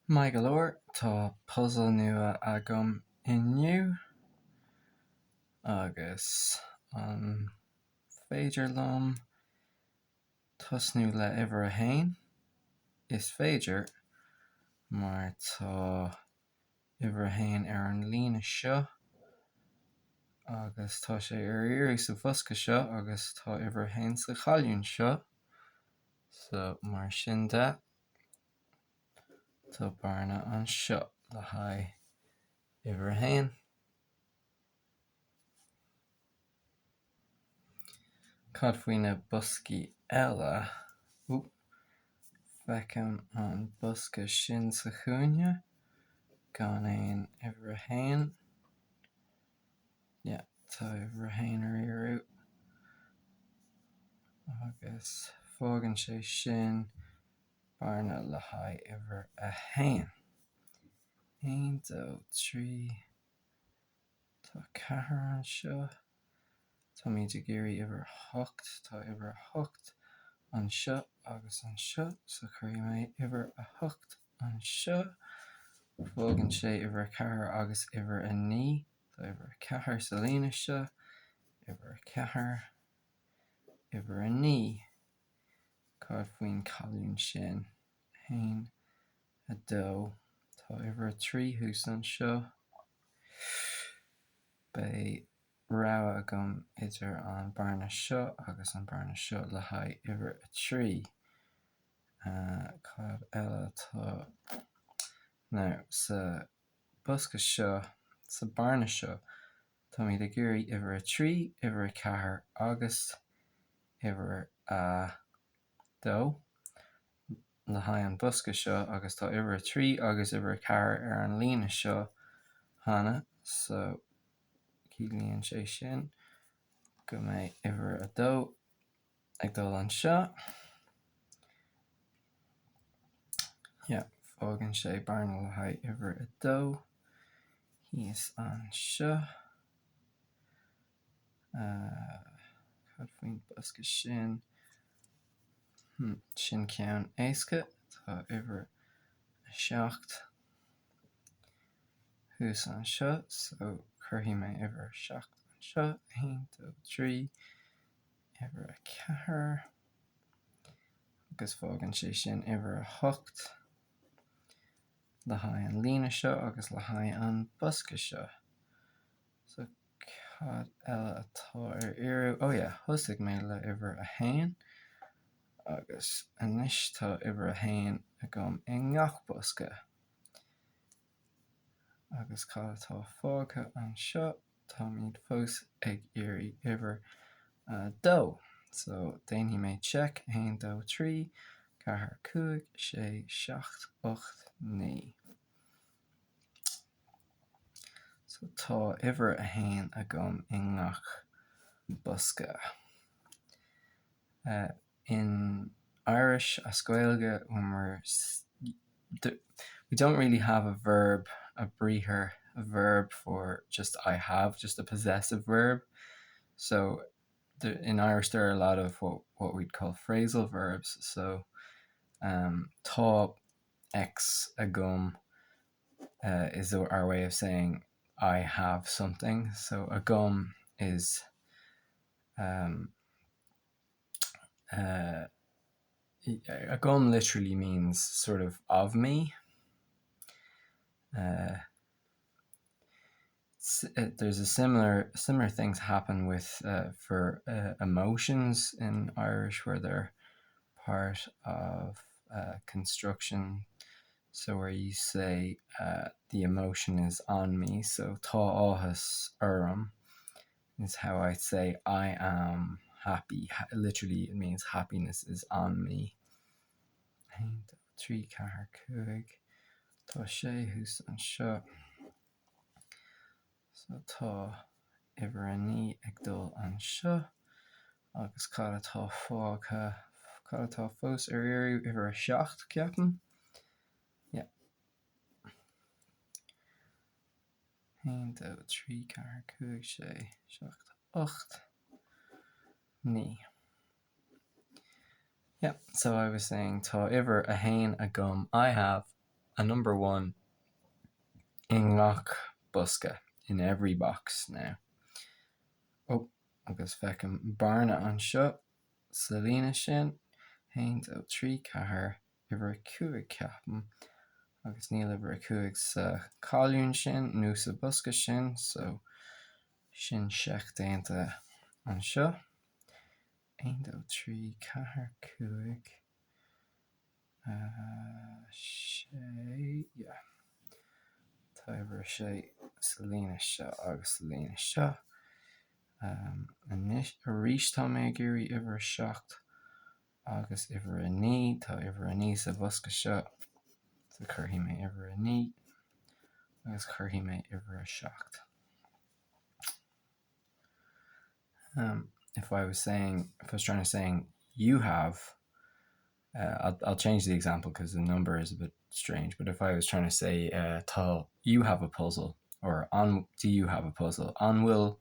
Mai go leor tá puzzle nua agam inniu agus an féidir lom tosnú le uimhir a hain is féidir mar tá uimhir a hain ar an líne seo agus tá sé ar iarraidh sa bhosca seo agus tá uimhir a hain sa chailliúin seo so mar sin de tá barna an seo le haghaidh uimhir a hain. Cad faoine boscaí eile feicim an bosca sin sa chúine gan éon uimhir a hain. Tá uimhir a hain ar iarraidh agus fágann sé sin barna le haghaidh uimhir a hain. 1, 2, 3 tá 4 an seo. Tá míid ag iarraidh uimhir 8, tá uimhir 8 an seo agus an seo, so chuirí mé uimhir 8 an seo. Fágann sé uimhir 4 agus uimhir 9, tá uimhir 4 sa líne seo, uimhir 4, uimhir 9. Cad faoin cailliúin sin 1, 2, tá uimhir 3 hús an seo. Bé rogha agam idir an barna seo agus an barna seo le haghaidh uimhir 3. Cad eile tá sa bosca seo, sa barna seo, tá míad ag iarraidh uimhir 3, uimhir 4 agus uimhir 2 le haghaidh an bosca seo agus tá uimhir 3 agus uimhir 4 ar an líne seo cheana, so ciallaíonn sé sin go mbeidh uimhir 2 ag dul an seo. Fágann sé barna le haghaidh uimhir 2 híos an seo. Cad faoin bosca sin sin ceann éasca, tá uimhir 7 hús an seo, so chuirfí mé uimhir 7 an seo. 1, 2, 3 uimhir 4 agus fágann sé sin uimhir 8 le haghaidh an líne seo agus le haghaidh an bosca seo. So cad eile atá ar iarraidh, thosaigh mé le uimhir a hain agus anois tá uimhir a hain agam i ngach bosca. Agus cad atá fágtha an seo, tá míad fós ag iarraidh uimhir 2. So déanfaí mé check 1, 2, 3 4, 5, 6, 7, 8, 9. So tá uimhir a hain agam i ngach bosca. In Irish, as Gaeilge, we don't really have a verb, a verb for just I have, just a possessive verb. So in Irish there are a lot of what we'd call phrasal verbs. So tá X agam is our way of saying I have something. So agam is agam literally means sort of me. There's a similar things happen with for emotions in Irish, where they're part of construction. So where you say the emotion is on me. So tá áthas orm is how I say I am happy. Literally it means happiness is on me. 1, 2, 3 4, 5 tá 6 hús an seo. So tá uimhir 9 ag dul an seo agus cad atá fágtha, cad atá fós ar iarraidh uimhir 7 ceapan. 1, 2, 3 4, 5, 6, 7, 8, 9. So I was saying tá uimhir a hain agam I have a number one in gach buska in every box now. Oh, agus fecin barna an seo salína sin haint ó trí cahar iwwer cuaig ceapan agus níl iwwer cuaig sa cáiliúin sin nó sa buska sin, so sin seach déanta an seo. Haint ó trí cahar cuaig sé, tá iwwer sé salína seo agus salína seo. Arís tá mé géirí iwwer seacht agus iwwer a ní, tá iwwer a ní sa bhuska seo, so chuirhí mé iwwer a ní agus chuirhí mé iwwer a seacht. If I was trying to say you have, I'll change the example because the number is a bit strange, but if I was trying to say tá you have a puzzle, or do you have a puzzle? An will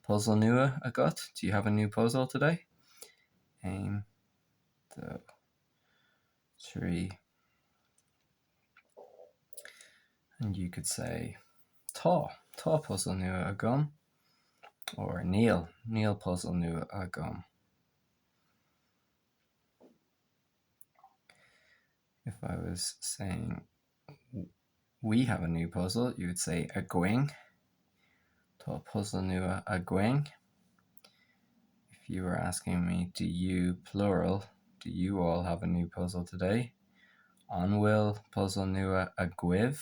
puzzle nua a gut? Do you have a new puzzle today? 1, 2, 3. And you could say tá puzzle nua a gum, or níl puzzle nua a gum. If I was saying we have a new puzzle, you would say a going. Tá puzzle nua a going. If you were asking me, do you, plural, do you all have a new puzzle today? An will puzzle nua a gwiv.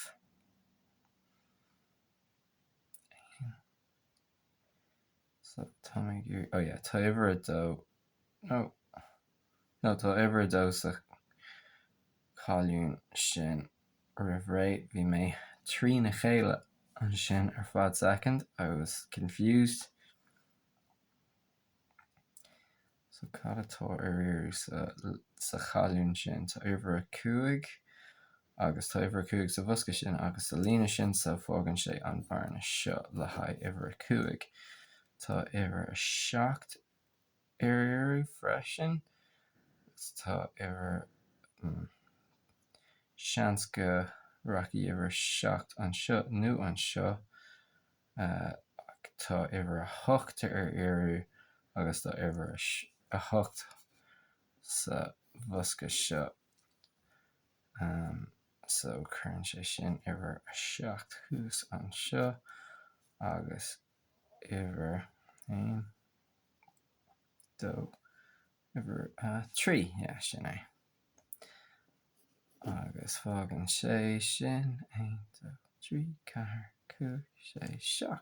So tá iwwer a dó. No, tá iwwer a dó sa cáiliúin sin rih ré bhí mé trí na chéile an sin ar fad second. I was confused. So cad atá ar iarú sa cháiliúin sin, tá iwwer a cuaig agus tá iwwer a cuaig sa bhuska sin agus sa lína sin, so fágann sé an bharna seo le haghaidh iwwer a cuaig. Tá iwwer a seacht ar iarú freisin. Tá iwwer seans go raci iwwer seacht an seo nó an seo. Tá iwwer a hocht ar iarú agus tá iwwer a hocht sa bhuska seo. So chuireann sé sin iwwer a seacht chús an seo agus iwwer 1, 2, iwwer 3, sin é. Agus fágann sé sin 1, 2, 3, 4, 5, 6, 7.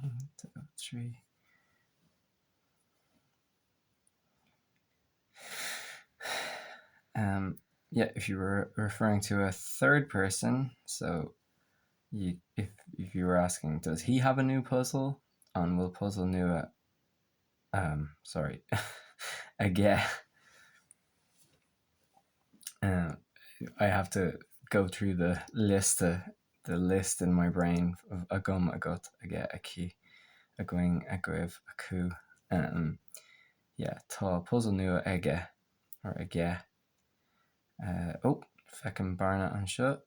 1, 2, 3. If you were referring to a third person, so if you were asking, does he have a new puzzle? An will puzzle nua again. I have to go through the list in my brain of a gum, a gut, a get, a key, a going, a griv, a coo. Tá puzzle nua aige, or aige. Fecin barna an seo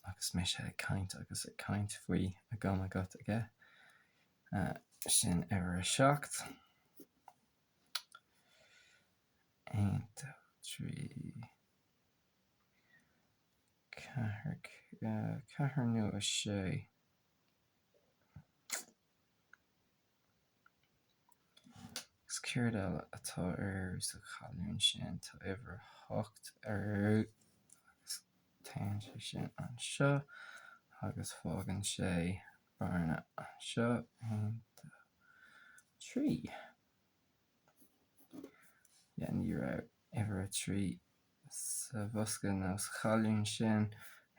agus mé sé cainte agus a cainte faoi a gum, a gut, aige. Sin iwwer a seacht. 1, 2, 3. Cahar nua a sé. Gus céard eile atá ar sa cháiliúin sin, tá iwwer hocht ar agus tain sé sin an seo agus fágann sé barna an seo 1, 2, 3. Ní raibh iwwer a trí sa bhuska nó sa cháiliúin sin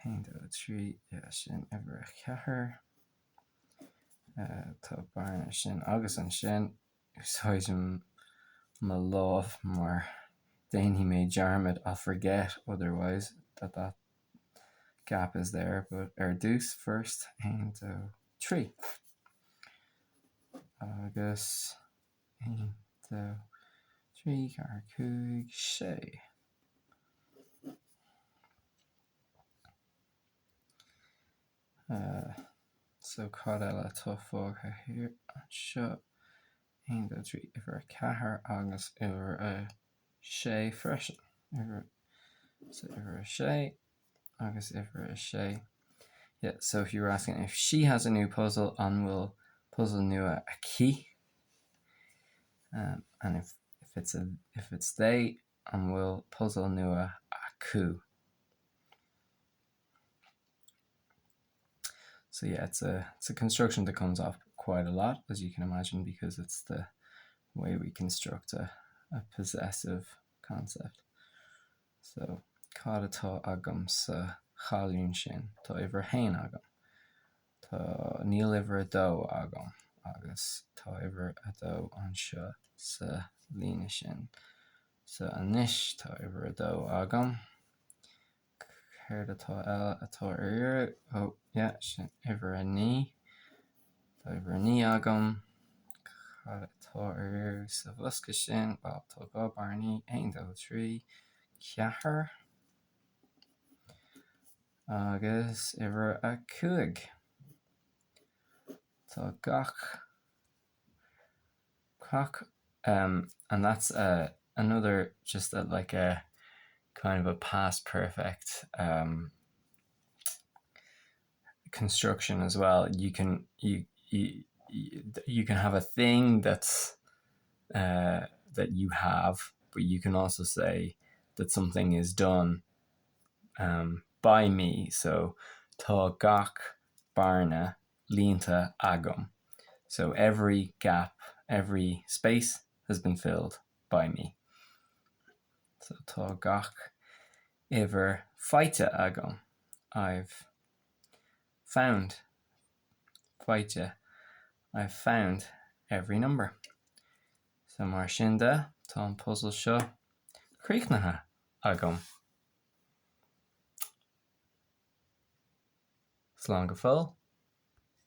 1, 2, 3, sin iwwer a chathair. Tá barna sin agus an sin úsáidem má lámh mar déanfaí mé dearmid, I'll forget otherwise that gap is there, but ar dús first 1, 2, 3. Agus 1, 2, 3, 4, 5, 6. So cad eile tá fágtha hir anseo 1 2 3 uair 4 agus uair 6 freisin. So uair 6 agus uair 6. Yeah, so if you were asking if she has a new puzzle, an will puzzle nua a key. And if it's they, an will puzzle nua a cú. So yeah, it's a construction that comes up quite a lot, as you can imagine, because it's the way we construct a possessive concept. So cad atá agam sa chalún sin, tá uair 1 agam. Tá níl uair 2 agam, agus tá uair 2 anseo sa líne sin. So anis tá uair 2 agam. Céir atá eile atá ar. Oh, yeah, sin uair 9. Tá uair 9 agam. Cad atá ar sa bhosca sin, well, tá gá barnaí 1 2 3 4. Agus uair 5. Tá gach. And that's another just like a kind of a past perfect construction as well. You can have a thing that's that you have, but you can also say that something is done by me. So tá gach barna línta agam. So every gap, every space has been filled by me. So tá gach uair feite agam. I've found feite. I've found every number. So mar sin de, tá an puzzle seo críochnatha agam. Slán go fóill.